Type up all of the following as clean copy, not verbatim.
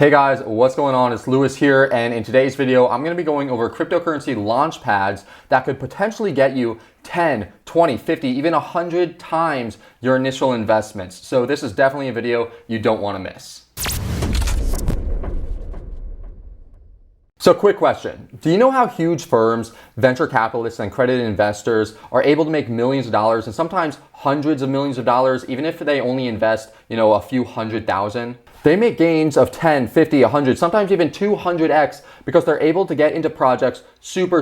Hey guys, what's going on? It's Lewis here, and in today's video, I'm going to be going over cryptocurrency launch pads that could potentially get you 10, 20, 50, even 100 times your initial investments. So this is definitely a video you don't want to miss. So quick question, do you know how huge firms, venture capitalists, and accredited investors are able to make millions of dollars and sometimes hundreds of millions of dollars, even if they only invest, a few $100,000? They make gains of 10, 50, 100, sometimes even 200x because they're able to get into projects super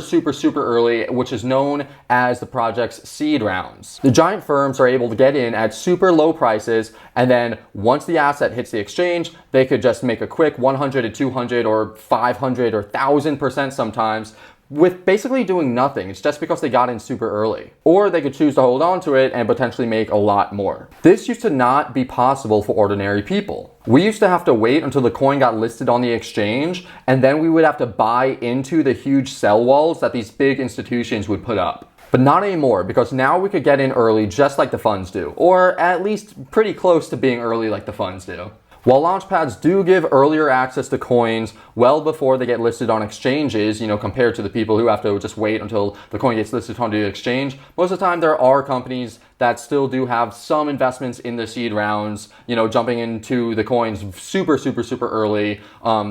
early, which is known as the project's seed rounds. The giant firms are able to get in at super low prices, and then once the asset hits the exchange, they could just make a quick 100 to 200 or 500 or 1000% sometimes, with basically doing nothing. It's just because they got in super early. Or they could choose to hold on to it and potentially make a lot more. This used to not be possible for ordinary people. We used to have to wait until the coin got listed on the exchange, and then we would have to buy into the huge sell walls that these big institutions would put up. But not anymore, because now we could get in early just like the funds do, or at least pretty close to being early like the funds do. While launchpads do give earlier access to coins well before they get listed on exchanges, compared to the people who have to just wait until the coin gets listed on the exchange, most of the time there are companies that still do have some investments in the seed rounds, jumping into the coins super early,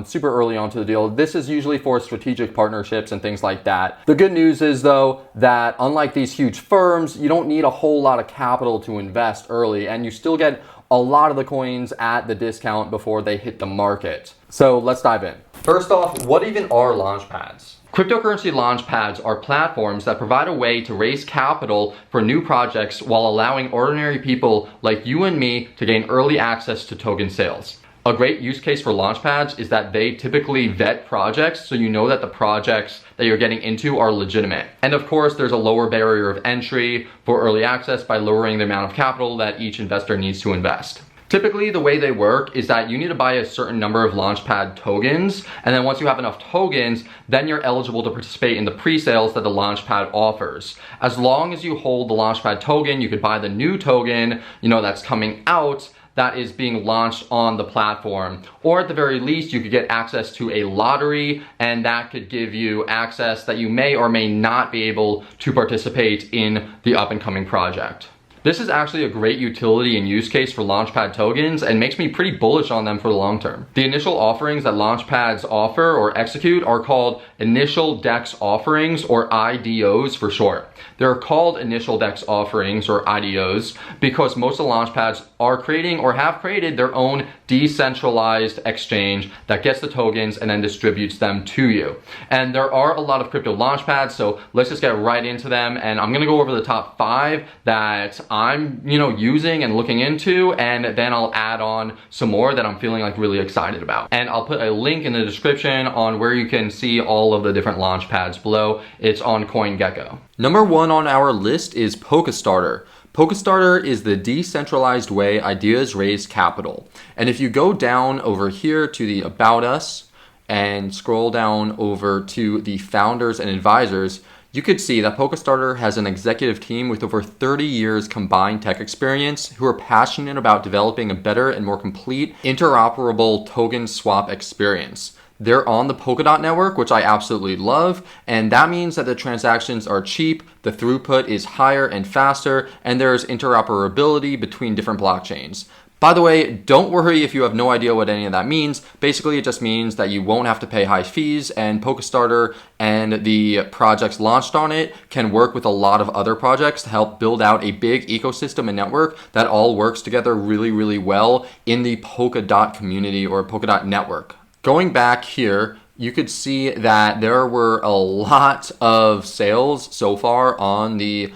super early onto the deal. This is usually for strategic partnerships and things like that. The good news is though that unlike these huge firms, you don't need a whole lot of capital to invest early, and you still get a lot of the coins at the discount before they hit the market. So let's dive in. First off, what even are launchpads? Cryptocurrency launchpads are platforms that provide a way to raise capital for new projects while allowing ordinary people like you and me to gain early access to token sales. A great use case for launchpads is that they typically vet projects, so you know that the projects that you're getting into are legitimate. And of course, there's a lower barrier of entry for early access by lowering the amount of capital that each investor needs to invest. Typically, the way they work is that you need to buy a certain number of launchpad tokens, and then once you have enough tokens, then you're eligible to participate in the pre-sales that the launchpad offers. As long as you hold the launchpad token, you could buy the new token, that's coming out, that is being launched on the platform. Or at the very least, you could get access to a lottery, and that could give you access that you may or may not be able to participate in the up and coming project. This is actually a great utility and use case for launchpad tokens and makes me pretty bullish on them for the long term. The initial offerings that launchpads offer or execute are called initial DEX offerings, or IDOs for short. They're called initial DEX offerings or IDOs because most of the launchpads are creating or have created their own decentralized exchange that gets the tokens and then distributes them to you. And there are a lot of crypto launchpads, so let's just get right into them, and I'm gonna go over the top 5 that I'm using and looking into, and then I'll add on some more that I'm feeling like really excited about. And I'll put a link in the description on where you can see all of the different launch pads below. It's on CoinGecko. Number 1 on our list is Polkastarter. Polkastarter is the decentralized way ideas raise capital. And if you go down over here to the About Us and scroll down over to the founders and advisors, you could see that Polkastarter has an executive team with over 30 years combined tech experience who are passionate about developing a better and more complete interoperable token swap experience. They're on the Polkadot network, which I absolutely love, and that means that the transactions are cheap, the throughput is higher and faster, and there's interoperability between different blockchains. By the way, don't worry if you have no idea what any of that means. Basically, it just means that you won't have to pay high fees, and Polkastarter and the projects launched on it can work with a lot of other projects to help build out a big ecosystem and network that all works together really well in the Polkadot community or Polkadot network. Going back here, you could see that there were a lot of sales so far on the,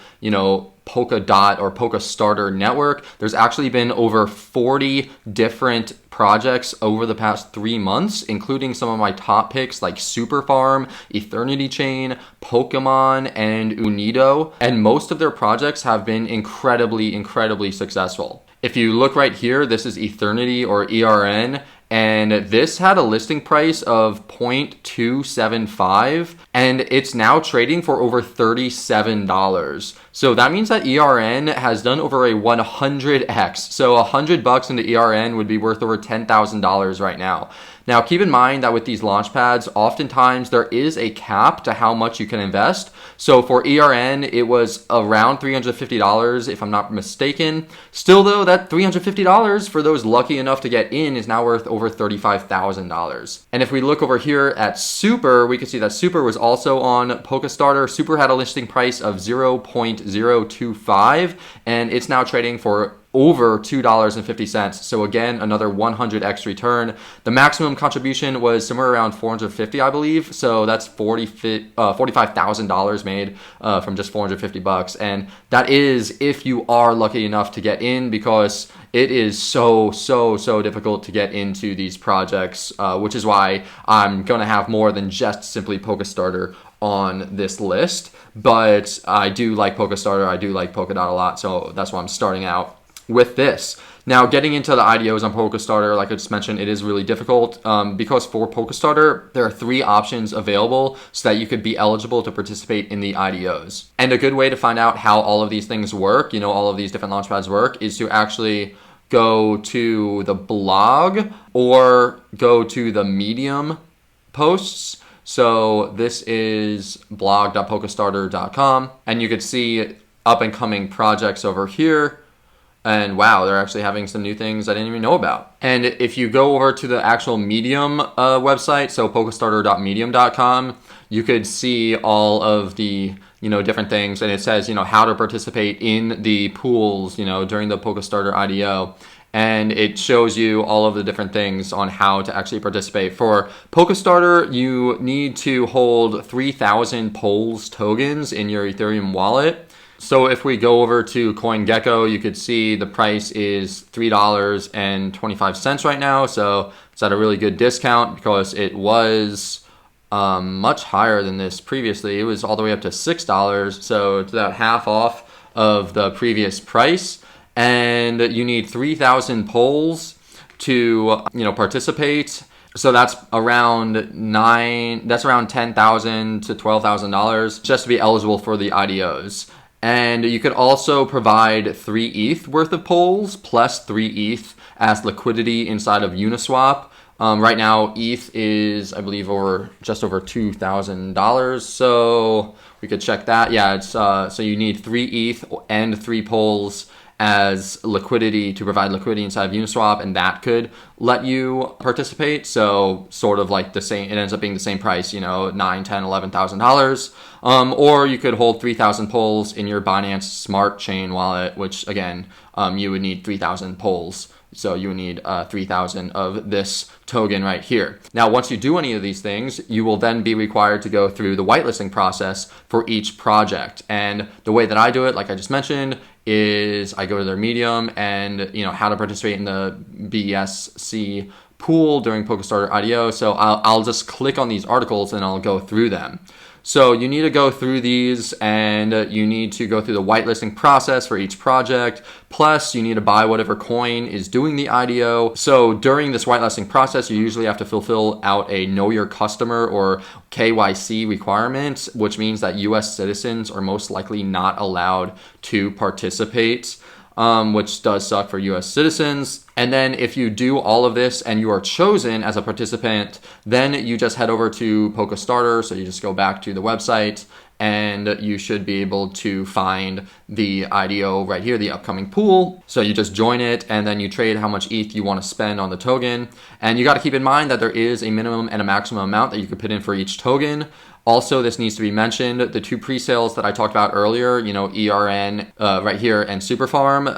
Polkadot or Polkastarter network. There's actually been over 40 different projects over the past 3 months, including some of my top picks like Superfarm, Eternity Chain, Pokemon, and Unido. And most of their projects have been incredibly successful. If you look right here, this is Eternity or ERN. And this had a listing price of 0.275, and it's now trading for over $37. So that means that ERN has done over a 100x. So $100 into ERN would be worth over $10,000 right now. Now, keep in mind that with these launchpads, oftentimes there is a cap to how much you can invest. So for ERN, it was around $350, if I'm not mistaken. Still though, that $350 for those lucky enough to get in is now worth over $35,000. And if we look over here at Super, we can see that Super was also on Polkastarter. Super had a listing price of 0.025, and it's now trading for over $2.50. So again, another 100x return. The maximum contribution was somewhere around 450, I believe. So that's $45,000 made from just 450 bucks. And that is if you are lucky enough to get in, because it is so difficult to get into these projects, which is why I'm going to have more than just simply Polkastarter on this list. But I do like Polkastarter. I do like Polkadot a lot. So that's why I'm starting out with this. Now, getting into the IDOs on Polkastarter, like I just mentioned, it is really difficult because for Polkastarter, there are 3 options available so that you could be eligible to participate in the IDOs. And a good way to find out how all of these things work, all of these different launchpads work, is to actually go to the blog or go to the Medium posts. So this is blog.polkastarter.com, and you could see up and coming projects over here. And wow, they're actually having some new things I didn't even know about. And if you go over to the actual Medium website, so polkastarter.medium.com, you could see all of the different things, and it says how to participate in the pools during the Polkastarter IDO. And it shows you all of the different things on how to actually participate. For Polkastarter, you need to hold 3,000 Pools tokens in your Ethereum wallet. So if we go over to CoinGecko, you could see the price is $3.25 right now. So it's at a really good discount because it was much higher than this previously. It was all the way up to $6. So it's about half off of the previous price. And you need 3,000 Pools to participate. So that's around $10,000 to $12,000 just to be eligible for the IDOs. And you could also provide 3 ETH worth of Pools plus 3 ETH as liquidity inside of Uniswap. Right now, ETH is, I believe, just over $2,000. So we could check that. Yeah, it's so you need 3 ETH and 3 Pools as liquidity to provide liquidity inside of Uniswap, and that could let you participate. So sort of like the same, it ends up being the same price, $9,000, $10,000, $11,000. Or you could hold 3,000 Pools in your Binance Smart Chain wallet, which again, you would need 3,000 Pools. So you would need 3,000 of this token right here. Now, once you do any of these things, you will then be required to go through the whitelisting process for each project. And the way that I do it, like I just mentioned, is I go to their Medium and how to participate in the BSC pool during Polkastarter IDO. So I'll just click on these articles and I'll go through them. So you need to go through these, and you need to go through the whitelisting process for each project. Plus, you need to buy whatever coin is doing the IDO. So during this whitelisting process, you usually have to fulfill out a Know Your Customer or KYC requirement, which means that US citizens are most likely not allowed to participate, which does suck for US citizens. And then if you do all of this and you are chosen as a participant, then you just head over to Polkastarter. So you just go back to the website and you should be able to find the IDO right here, the upcoming pool. So you just join it and then you trade how much ETH you want to spend on the token. And you got to keep in mind that there is a minimum and a maximum amount that you could put in for each token. Also, this needs to be mentioned, the 2 pre-sales that I talked about earlier, ERN right here and Superfarm,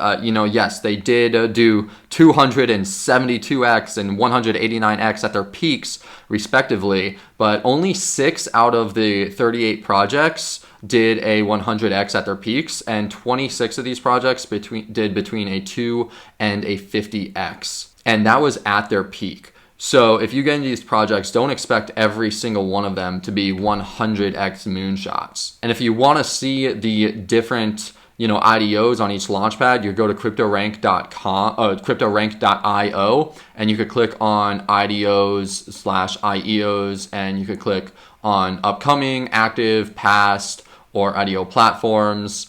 yes, they did do 272x and 189x at their peaks, respectively, but only 6 out of the 38 projects did a 100x at their peaks, and 26 of these projects did between a 2 and a 50x, and that was at their peak. So if you get into these projects, don't expect every single one of them to be 100x moonshots. And if you want to see the different IDOs on each launchpad, you go to cryptorank.io, and you could click on IDOs/IEOs, and you could click on upcoming, active, past, or IDO platforms.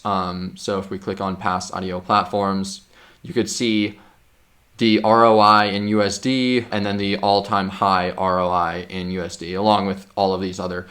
So if we click on past IDO platforms, you could see the ROI in USD, and then the all-time high ROI in USD, along with all of these other,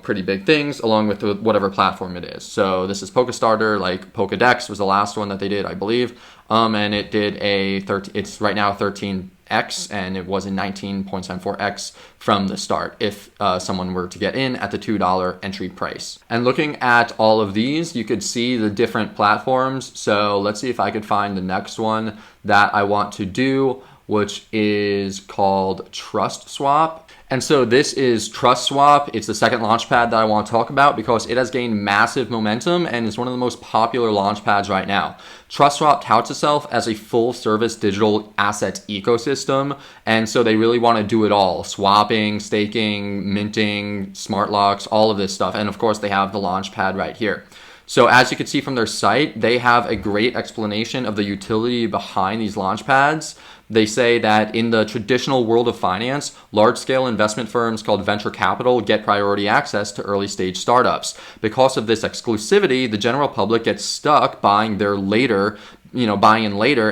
pretty big things, along with whatever platform it is. So this is Polkastarter, like Polkadex was the last one that they did, I believe. And it did it's right now 13x, and it was a 19.74x from the start if someone were to get in at the $2 entry price. And looking at all of these, you could see the different platforms. So let's see if I could find the next one that I want to do, which is called TrustSwap. And so this is TrustSwap. It's the second launchpad that I want to talk about because it has gained massive momentum and is one of the most popular launchpads right now. TrustSwap touts itself as a full-service digital assets ecosystem, and so they really want to do it all: swapping, staking, minting, smart locks, all of this stuff. And of course, they have the launchpad right here. So as you can see from their site, they have a great explanation of the utility behind these launchpads. They say that in the traditional world of finance, large-scale investment firms called venture capital get priority access to early-stage startups. Because of this exclusivity, the general public gets stuck buying in later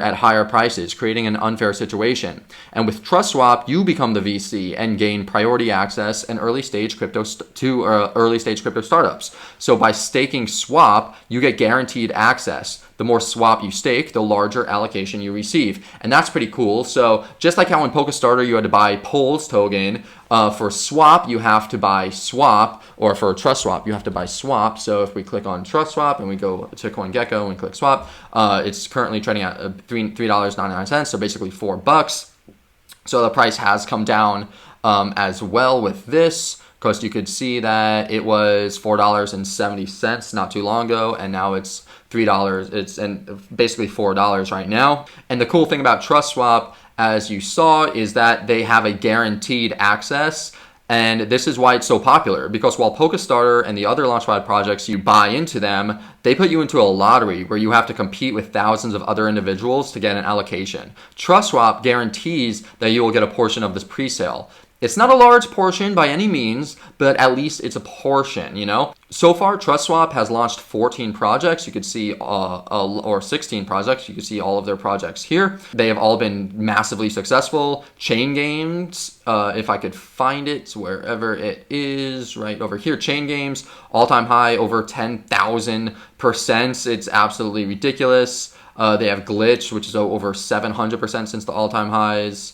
at higher prices, creating an unfair situation. And with TrustSwap, you become the VC and gain priority access and early-stage crypto startups. So by staking swap, you get guaranteed access. The more swap you stake, the larger allocation you receive. And that's pretty cool. So just like how in Polkastarter you had to buy Pools token, for swap you have to buy swap, or for TrustSwap you have to buy swap. So if we click on TrustSwap and we go to CoinGecko and we click swap, it's currently trading at $3.99, so basically $4. So the price has come down as well with this, because you could see that it was $4.70 not too long ago, and now it's $3. It's basically $4 right now. And the cool thing about TrustSwap, as you saw, is that they have a guaranteed access. And this is why it's so popular, because while Polkastarter and the other Launchpad projects, you buy into them, they put you into a lottery where you have to compete with thousands of other individuals to get an allocation. TrustSwap guarantees that you will get a portion of this presale. It's not a large portion by any means, but at least it's a portion, So far, TrustSwap has launched 14 projects. You could see, or 16 projects. You can see all of their projects here. They have all been massively successful. Chain Games, if I could find it, wherever it is, right over here. Chain Games, all-time high, over 10,000%. It's absolutely ridiculous. They have Glitch, which is over 700% since the all-time highs.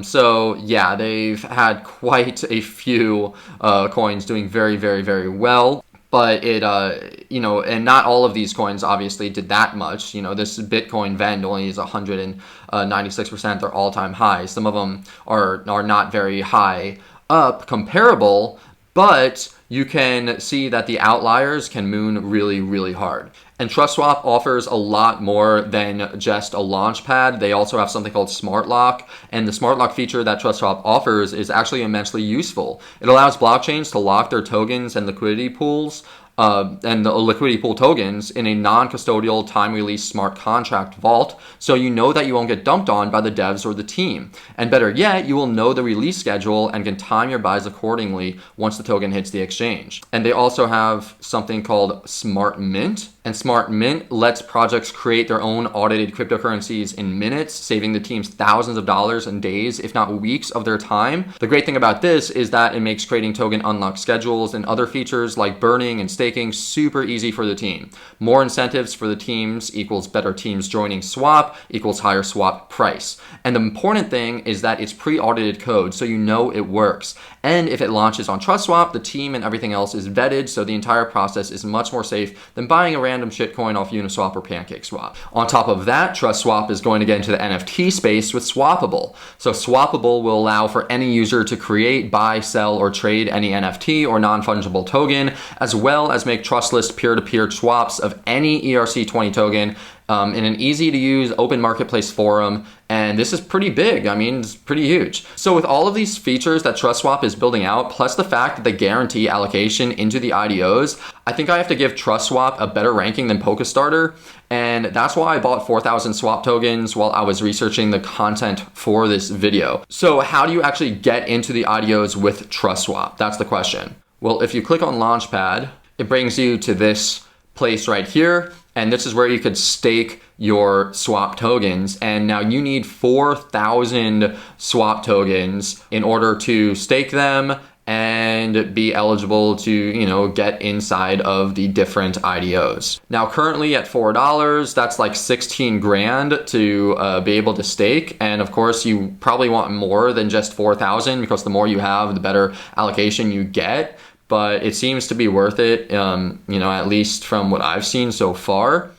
So yeah, they've had quite a few coins doing very, very, very well. But it, and not all of these coins obviously did that much. This Bitcoin Vend only is 196%, their all-time high. Some of them are not very high up comparable, but you can see that the outliers can moon really, really hard. And TrustSwap offers a lot more than just a launchpad. They also have something called Smart Lock, and the Smart Lock feature that TrustSwap offers is actually immensely useful. It allows blockchains to lock their tokens and liquidity pools and the liquidity pool tokens in a non-custodial time-release smart contract vault, so you know that you won't get dumped on by the devs or the team. And better yet, you will know the release schedule and can time your buys accordingly once the token hits the exchange. And they also have something called Smart Mint, and Smart Mint lets projects create their own audited cryptocurrencies in minutes, saving the teams thousands of dollars in days, if not weeks, of their time. The great thing about this is that it makes creating token unlock schedules and other features like burning and staking super easy for the team. More incentives for the teams equals better teams joining swap equals higher swap price. And the important thing is that it's pre-audited code, so you know it works. And if it launches on TrustSwap, the team and everything else is vetted, so the entire process is much more safe than buying a random shitcoin off Uniswap or PancakeSwap. On top of that, TrustSwap is going to get into the NFT space with Swappable. So Swappable will allow for any user to create, buy, sell, or trade any NFT or non-fungible token, as well as make trustless peer-to-peer swaps of any ERC20 token in an easy-to-use open marketplace forum. And this is pretty big. I mean, it's pretty huge. So with all of these features that TrustSwap is building out, plus the fact that they guarantee allocation into the IDOs, I think I have to give TrustSwap a better ranking than Polkastarter. And that's why I bought 4,000 swap tokens while I was researching the content for this video. So how do you actually get into the IDOs with TrustSwap? That's the question. Well, if you click on Launchpad, it brings you to this place right here. And this is where you could stake your swap tokens. And now you need 4,000 swap tokens in order to stake them and be eligible to, you know, get inside of the different IDOs. Now, currently at $4, that's like 16 grand to be able to stake. And of course, you probably want more than just 4,000 because the more you have, the better allocation you get. But it seems to be worth it, you know, at least from what I've seen so far.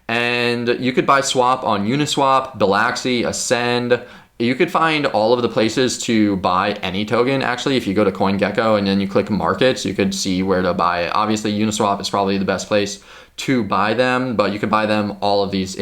And you could buy swap on Uniswap, Bilaxy, Ascend. You could find all of the places to buy any token. Actually, if you go to CoinGecko and then you click markets, you could see where to buy it. Obviously, Uniswap is probably the best place to buy them, but you could buy them in all of these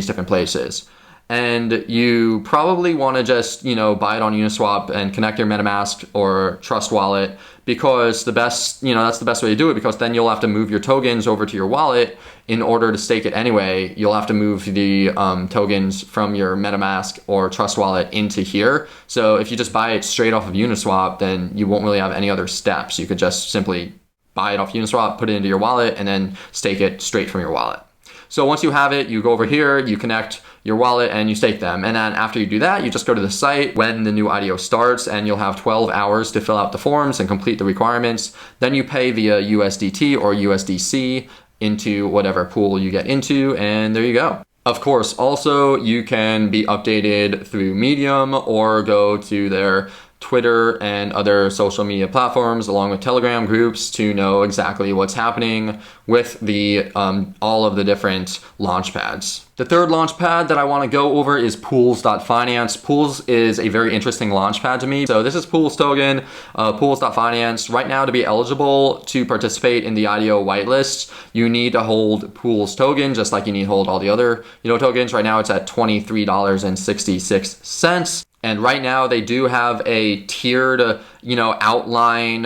different places. And you probably want to just, you know, buy it on Uniswap and connect your MetaMask or Trust wallet, because that's the best way to do it, because then you'll have to move your tokens over to your wallet in order to stake it anyway. You'll have to move the tokens from your MetaMask or Trust wallet into here. So if you just buy it straight off of Uniswap, then you won't really have any other steps. You could just simply buy it off Uniswap, put it into your wallet, and then stake it straight from your wallet. So once you have it, you go over here, you connect your wallet and you stake them. And then after you do that, you just go to the site when the new IDO starts, and you'll have 12 hours to fill out the forms and complete the requirements. Then you pay via USDT or USDC into whatever pool you get into, and there you go. Of course, also you can be updated through Medium or go to their Twitter and other social media platforms along with Telegram groups to know exactly what's happening with the all of the different launch pads. The third launch pad that I want to go over is Pools.finance. Pools is a very interesting launch pad to me. So this is Pools token, Pools.finance. Right now, to be eligible to participate in the IDO whitelist, you need to hold Pools token, just like you need to hold all the other tokens. Right now it's at $23.66. And right now they do have a tiered, outline.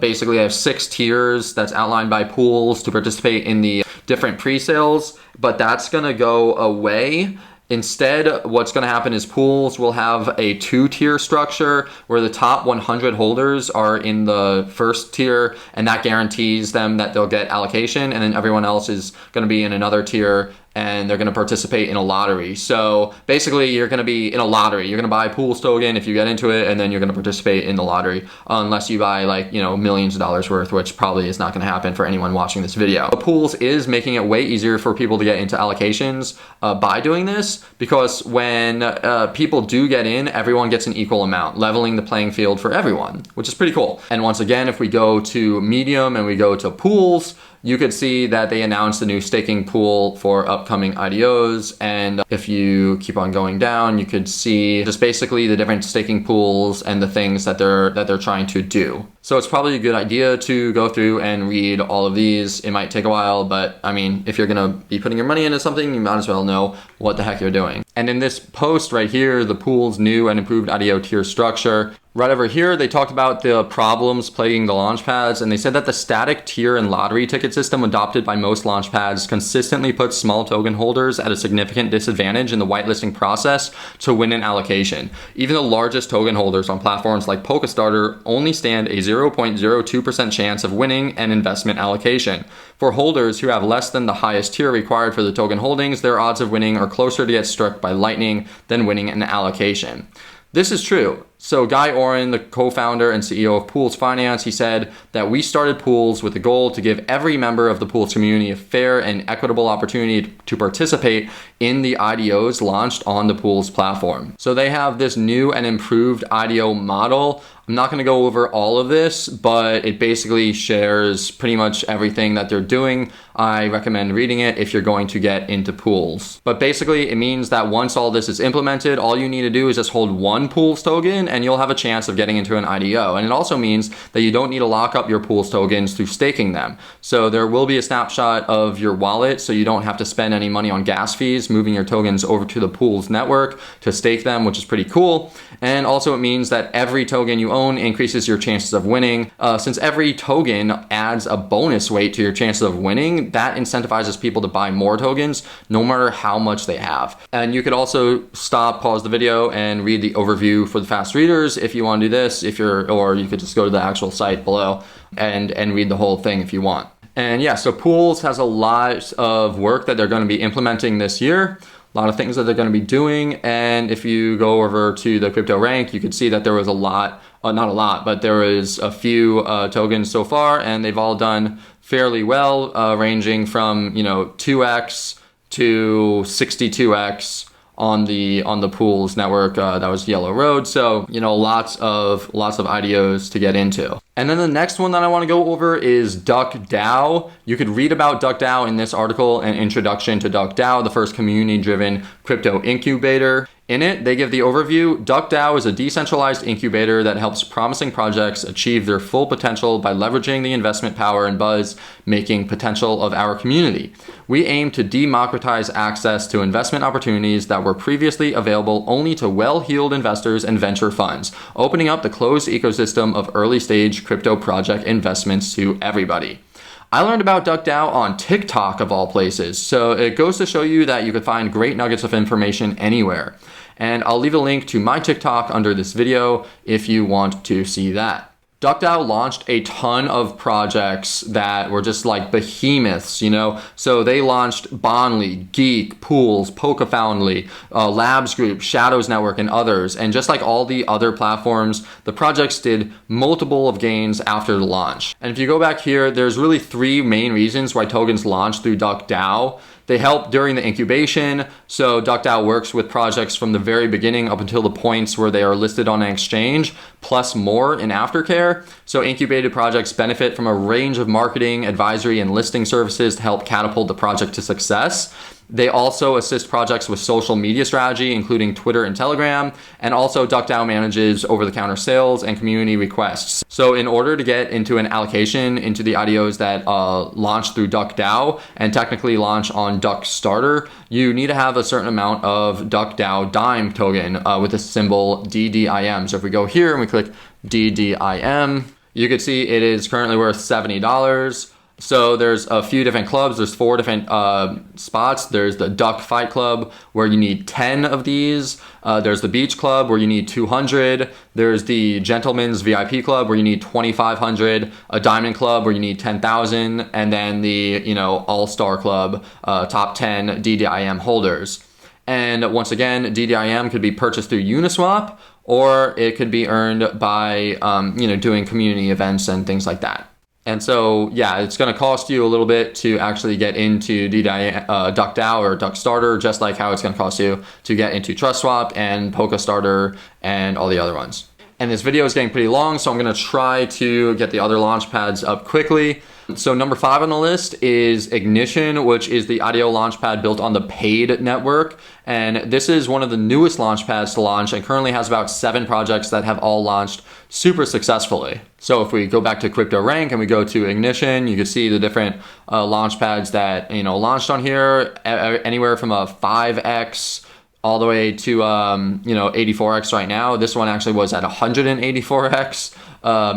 Basically, they have 6 tiers that's outlined by Pools to participate in the different pre-sales, but that's going to go away. Instead, what's going to happen is Pools will have a 2-tier structure where the top 100 holders are in the first tier, and that guarantees them that they'll get allocation, and then everyone else is going to be in another tier, and they're going to participate in a lottery. So basically, you're going to be in a lottery. You're going to buy Pools token if you get into it, and then you're going to participate in the lottery, unless you buy millions of dollars worth, which probably is not going to happen for anyone watching this video. But Pools is making it way easier for people to get into allocations by doing this, because when people do get in, everyone gets an equal amount, leveling the playing field for everyone, which is pretty cool. And once again, if we go to Medium and we go to Pools, you could see that they announced a new staking pool for upcoming IDOs. And if you keep on going down, you could see just basically the different staking pools and the things that they're trying to do. So it's probably a good idea to go through and read all of these. It might take a while, but I mean, if you're gonna be putting your money into something, you might as well know what the heck you're doing. And in this post right here, the Pools' new and improved IDO tier structure, right over here, they talked about the problems plaguing the launch pads, and they said that the static tier and lottery ticket system adopted by most launch pads consistently puts small token holders at a significant disadvantage in the whitelisting process to win an allocation. Even the largest token holders on platforms like Polkastarter only stand a 0.02% chance of winning an investment allocation. For holders who have less than the highest tier required for the token holdings, their odds of winning are closer to get struck by lightning than winning an allocation. This is true. So Guy Oren, the co-founder and CEO of Pools.finance, he said that we started Pools with the goal to give every member of the Pools community a fair and equitable opportunity to participate in the IDOs launched on the Pools platform. So they have this new and improved IDO model. I'm not going to go over all of this, but it basically shares pretty much everything that they're doing. I recommend reading it if you're going to get into Pools. But basically, it means that once all this is implemented, all you need to do is just hold one Pools token and you'll have a chance of getting into an IDO. And it also means that you don't need to lock up your Pools tokens through staking them. So there will be a snapshot of your wallet, so you don't have to spend any money on gas fees moving your tokens over to the Pools network to stake them, which is pretty cool. And also it means that every token you own increases your chances of winning. Since every token adds a bonus weight to your chances of winning, that incentivizes people to buy more tokens no matter how much they have. And you could also pause the video and read the overview for the fast readers if you want to do this, or you could just go to the actual site below and read the whole thing if you want. And yeah, so Pools has a lot of work that they're going to be implementing this year. A lot of things that they're going to be doing. And if you go over to the crypto rank, you could see that there was a lot, not a lot, but there was a few tokens so far, and they've all done fairly well, ranging from 2x to 62x on the Pools network. That was Yellow Road. So lots of IDOs to get into. And then the next one that I want to go over is DuckDAO. You could read about DuckDAO in this article, An Introduction to DuckDAO, the first community-driven crypto incubator. In it, they give the overview. DuckDAO is a decentralized incubator that helps promising projects achieve their full potential by leveraging the investment power and buzz-making potential of our community. We aim to democratize access to investment opportunities that were previously available only to well-heeled investors and venture funds, opening up the closed ecosystem of early-stage crypto project investments to everybody. I learned about DuckDAO on TikTok of all places, so it goes to show you that you could find great nuggets of information anywhere. And I'll leave a link to my TikTok under this video if you want to see that. DuckDAO launched a ton of projects that were just like behemoths, So they launched Bondly, Geek, Pools, Polkastarter, Labs Group, Shadows Network, and others. And just like all the other platforms, the projects did multiple of gains after the launch. And if you go back here, there's really three main reasons why tokens launched through DuckDAO. They help during the incubation, so DuckDAO works with projects from the very beginning up until the points where they are listed on an exchange, plus more in aftercare. So incubated projects benefit from a range of marketing, advisory, and listing services to help catapult the project to success. They also assist projects with social media strategy, including Twitter and Telegram, and also DuckDAO manages over-the-counter sales and community requests. So in order to get into an allocation into the IDOs that launch through DuckDAO and technically launch on DuckStarter, you need to have a certain amount of DuckDAO Dime token with the symbol DDIM. So if we go here and we click DDIM, you can see it is currently worth $70. So there's a few different clubs. There's 4 different spots. There's the Duck Fight Club where you need 10 of these. There's the Beach Club where you need 200. There's the Gentleman's VIP Club where you need 2,500. A Diamond Club where you need 10,000. And then the All-Star Club, top 10 DDIM holders. And once again, DDIM could be purchased through Uniswap, or it could be earned by doing community events and things like that. And so, yeah, it's going to cost you a little bit to actually get into DuckDAO or DuckStarter, just like how it's going to cost you to get into TrustSwap and Polkastarter and all the other ones. And this video is getting pretty long, so I'm going to try to get the other launch pads up quickly. So number 5 on the list is Ignition, which is the IDO launchpad built on the paid network. And this is one of the newest launchpads to launch and currently has about 7 projects that have all launched super successfully. So if we go back to Crypto Rank and we go to Ignition, you can see the different launchpads that launched on here, anywhere from a 5x all the way to 84x right now. This one actually was at 184x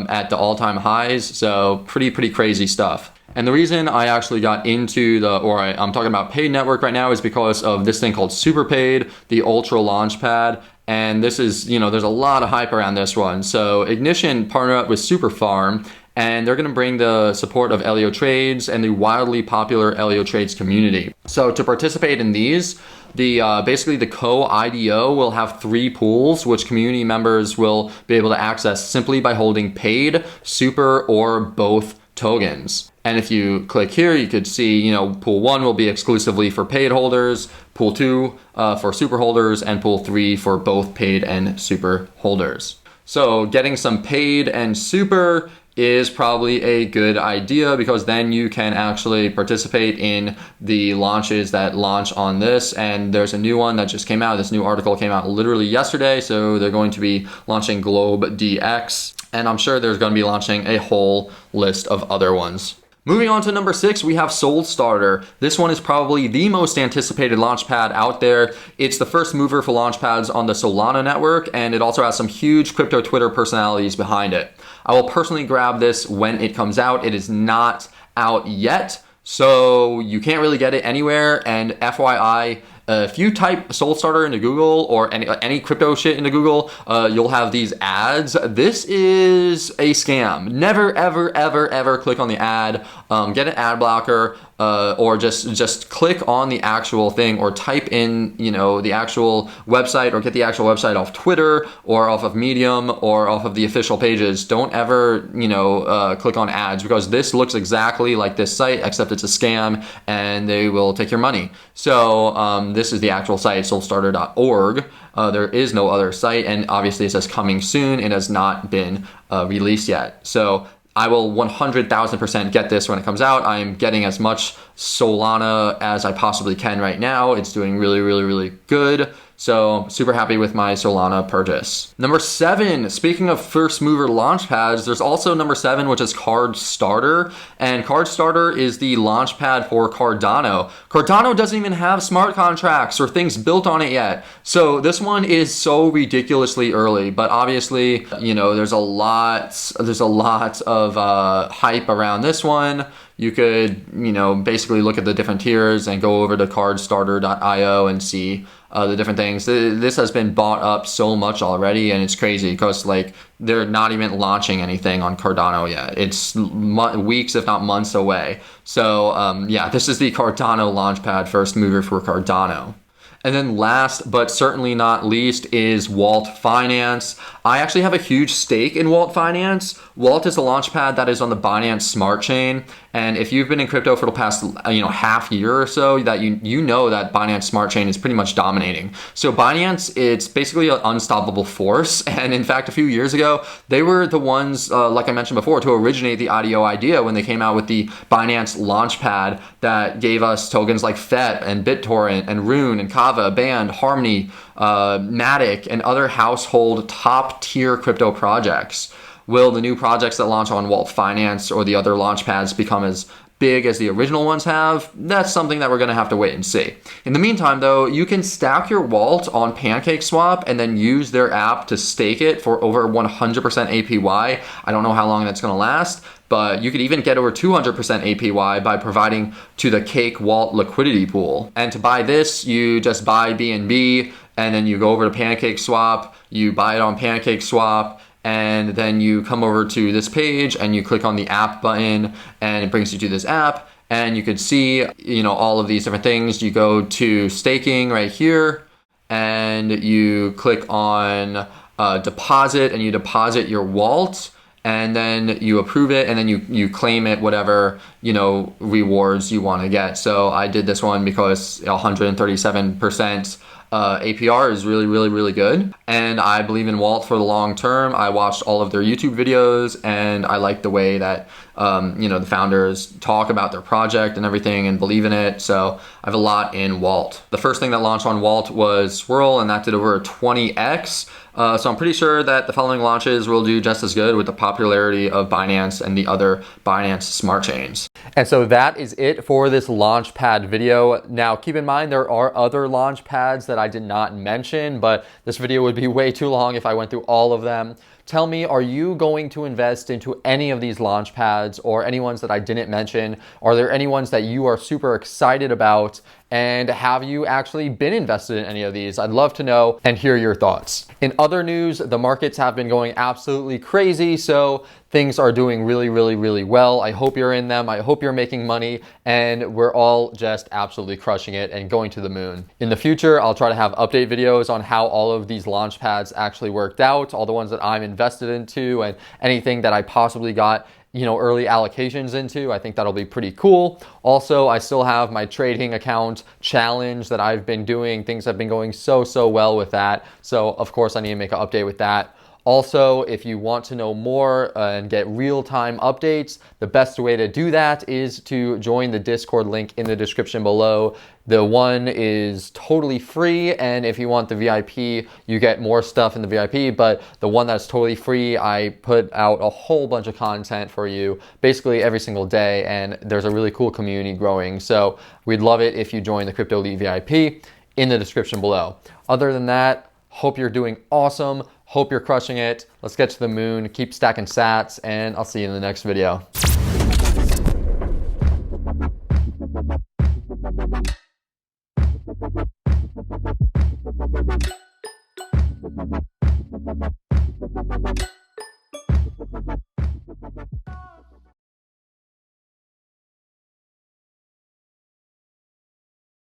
at the all-time highs. So pretty crazy stuff. And the reason I actually got into I'm talking about paid network right now is because of this thing called Superpaid, the Ultra Launchpad. And this is, there's a lot of hype around this one. So Ignition partnered up with Superfarm, and they're going to bring the support of LEO Trades and the wildly popular LEO Trades community. So to participate in these, basically the co-IDO will have 3 pools, which community members will be able to access simply by holding paid, super, or both tokens. And if you click here, you could see, pool 1 will be exclusively for paid holders, pool 2 for super holders, and pool 3 for both paid and super holders. So getting some paid and super is probably a good idea, because then you can actually participate in the launches that launch on this. And there's a new one that just came out. This new article came out literally yesterday. So they're going to be launching Globe DX, and I'm sure there's going to be launching a whole list of other ones. Moving on to number 6, we have SolStarter. This one is probably the most anticipated launchpad out there. It's the first mover for launchpads on the Solana network, and it also has some huge crypto Twitter personalities behind it. I will personally grab this when it comes out. It is not out yet, so you can't really get it anywhere. And FYI, if you type Solstarter into Google or any crypto shit into Google, you'll have these ads. This is a scam. Never, ever, ever, ever click on the ad. Get an ad blocker, or just click on the actual thing, or type in, the actual website, or get the actual website off Twitter or off of Medium or off of the official pages. Don't ever, click on ads, because this looks exactly like this site, except it's a scam and they will take your money. So this is the actual site, solstarter.org. There is no other site, and obviously it says coming soon. It has not been released yet. So I will 100,000% get this when it comes out. I am getting as much Solana as I possibly can right now. It's doing really, really, really good. So super happy with my Solana purchase. Number 7, speaking of first mover launch pads, there's also number 7, which is Cardstarter. And Cardstarter is the launch pad for Cardano. Cardano doesn't even have smart contracts or things built on it yet. So this one is so ridiculously early, but obviously, there's a lot of hype around this one. You could, basically look at the different tiers and go over to cardstarter.io and see the different things. This has been bought up so much already, and it's crazy because they're not even launching anything on Cardano yet. It's weeks, if not months away. So this is the Cardano launchpad first mover for Cardano. And then last but certainly not least is Pools.finance. I actually have a huge stake in Pools.finance. Walt is a launchpad that is on the Binance Smart Chain. And if you've been in crypto for the past half year or so, that you know that Binance Smart Chain is pretty much dominating. So Binance, it's basically an unstoppable force. And in fact, a few years ago, they were the ones, like I mentioned before, to originate the IDO idea when they came out with the Binance Launchpad that gave us tokens like FET and BitTorrent and Rune and Kava, Band, Harmony, Matic, and other household top tier crypto projects. Will the new projects that launch on Pools.finance or the other launch pads become as big as the original ones have? That's something that we're going to have to wait and see. In the meantime, though, you can stack your Walt on PancakeSwap and then use their app to stake it for over 100% APY. I don't know how long that's going to last, but you could even get over 200% APY by providing to the Cake Walt liquidity pool. And to buy this, you just buy BNB, and then you go over to PancakeSwap, you buy it on PancakeSwap, and then you come over to this page and you click on the app button and it brings you to this app, and you could see, all of these different things. You go to staking right here and you click on deposit, and you deposit your Walt, and then you approve it, and then you claim it, whatever, rewards you want to get. So I did this one because 137% APR is really, really, really good. And I believe in Walt for the long term. I watched all of their YouTube videos, and I like the way that, the founders talk about their project and everything and believe in it. So I have a lot in Walt. The first thing that launched on Walt was Swirl, and that did over a 20x. So I'm pretty sure that the following launches will do just as good with the popularity of Binance and the other Binance smart chains. And so that is it for this launchpad video. Now, keep in mind, there are other launch pads that I did not mention, but this video would be way too long if I went through all of them. Tell me, are you going to invest into any of these launch pads or any ones that I didn't mention? Are there any ones that you are super excited about? And have you actually been invested in any of these? I'd love to know and hear your thoughts. In other news, the markets have been going absolutely crazy, so things are doing really, really, really well. I hope you're in them. I hope you're making money, and we're all just absolutely crushing it and going to the moon. In the future, I'll try to have update videos on how all of these launch pads actually worked out, all the ones that I'm invested into, and anything that I possibly got early allocations into. I think that'll be pretty cool. Also, I still have my trading account challenge that I've been doing. Things have been going so well with that. So of course I need to make an update with that. Also, if you want to know more and get real-time updates, the best way to do that is to join the Discord link in the description below. The one is totally free, and if you want the VIP, you get more stuff in the VIP, but the one that's totally free, I put out a whole bunch of content for you basically every single day, and there's a really cool community growing. So we'd love it if you join the Crypto Elite VIP in the description below. Other than that, hope you're doing awesome. Hope you're crushing it. Let's get to the moon, keep stacking sats, and I'll see you in the next video.